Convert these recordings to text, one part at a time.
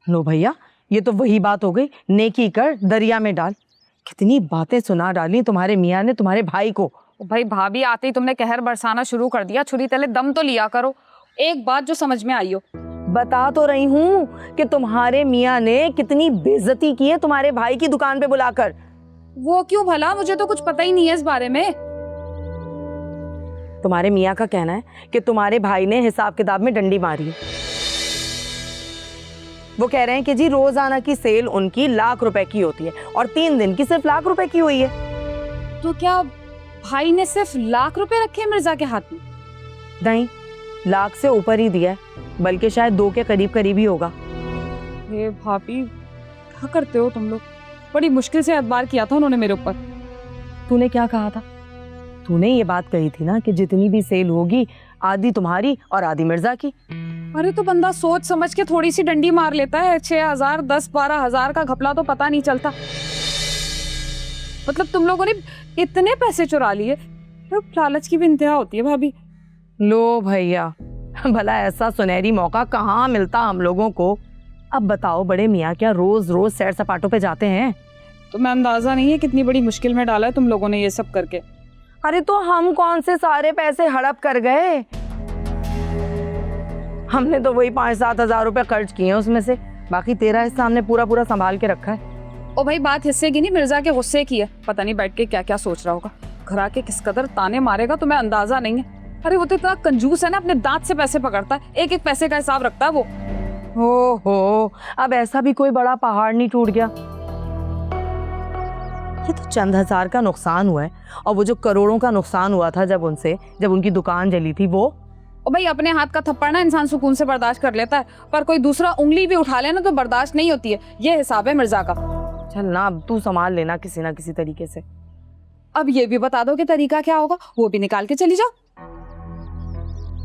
लो भैया, ये तो वही बात हो गई, नेकी कर दरिया में डाल। कितनी बातें सुना डाली तुम्हारे मियाँ ने तुम्हारे भाई को। भाई भाभी आते ही तुमने कहर बरसाना शुरू कर दिया, छुरी तले दम तो लिया करो। एक बात जो समझ में आई हो। बता तो रही हूँ कि तुम्हारे मियाँ ने कितनी बेइज्जती की है तुम्हारे भाई की दुकान पे बुलाकर। वो क्यों भला? मुझे तो कुछ पता ही नहीं है इस बारे में। तुम्हारे मियाँ का कहना है कि तुम्हारे भाई ने हिसाब किताब में डंडी मारी है। वो कह रहे हैं कि जी रोजाना की सेल उनकी ₹1,00,000 की होती है और 3 दिन की सिर्फ ₹1,00,000 की हुई है। तो क्या भाई ने सिर्फ ₹1,00,000 रखे मिर्जा के हाथ में? नहीं, 1,00,000 से ऊपर ही दिया है, बल्कि शायद 2 के करीब करीब ही होगा। हे भाभी, क्या करते हो तुम लोग? बड़ी मुश्किल से एतबार किया था उन्होंने मेरे ऊपर। तूने क्या कहा था? तूने ये बात कही थी ना कि जितनी भी सेल होगी आधी तुम्हारी और आधी मिर्जा की। अरे तो बंदा सोच समझ के थोड़ी सी डंडी मार लेता है। 6,000, 10-12,000 का घपला तो पता नहीं चलता। मतलब तुम लोगों ने इतने पैसे चुरा लिए, तो लालच की भी इंतहा होती है भाभी। लो भैया, भला ऐसा सुनहरी मौका कहाँ मिलता हम लोगों को। अब बताओ बड़े मियाँ क्या रोज रोज सैर सपाटों पे जाते हैं? तुम्हें अंदाजा नहीं है कितनी बड़ी मुश्किल में डाला है तुम लोगों ने ये सब करके। अरे तो हम कौन से सारे पैसे हड़प कर गए? हमने तो वही 5-7 हजार रुपए खर्च किए हैं उसमें से, बाकी तेरा हिस्सा हमने पूरा पूरा संभाल के रखा है। ओ भाई, बात हिस्से की नहीं, मिर्जा के गुस्से की है। पता नहीं बैठ के क्या क्या सोच रहा होगा। घर आके किस कदर ताने मारेगा तुम्हें अंदाजा नहीं है। अरे वो तो इतना कंजूस है ना, अपने दांत से पैसे पकड़ता है, एक एक पैसे का हिसाब रखता है वो। हो, अब ऐसा भी कोई बड़ा पहाड़ नहीं टूट गया। ये तो चंद हजार का नुकसान हुआ है, और वो जो करोड़ों का नुकसान हुआ था जब उनकी दुकान जली थी वो। ओ भाई, अपने हाथ का थप्पड़ ना इंसान सुकून से बर्दाश्त कर लेता है, पर कोई दूसरा उंगली भी उठा लेना तो बर्दाश्त नहीं होती है। ये हिसाब है मिर्जा का। चल ना, अब तू संभाल लेना किसी ना किसी तरीके से। अब ये भी बता दो कि तरीका क्या होगा, वो भी निकाल के चली जाओ।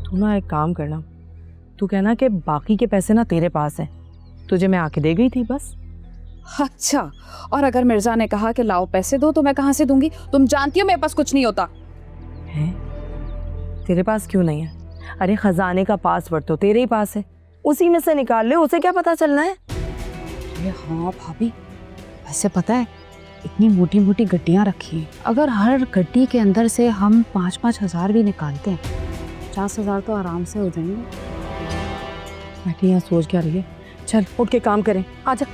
तू ना एक काम करना, तू कहना कि बाकी के पैसे ना तेरे पास हैं, तुझे मैं आके दे गई थी बस। अच्छा, और अगर मिर्जा ने कहा कि लाओ पैसे दो, तो मैं कहाँ से दूंगी? तुम जानती हो मेरे पास कुछ नहीं होता है। तेरे पास क्यों नहीं है? अरे खजाने का पासवर्ड तो तेरे ही पास है, उसी में से निकाल ले, उसे क्या पता चलना है? अरे हाँ भाभी, वैसे पता है इतनी मोटी मोटी गड्डियाँ रखी हैं, अगर हर गड्डी के अंदर से हम 5-5 हजार भी निकालते हैं, 50,000 तो आराम से हो जाएंगे। बैठी यहाँ सोच क्या रही है? चल उठ के काम करें, आजा।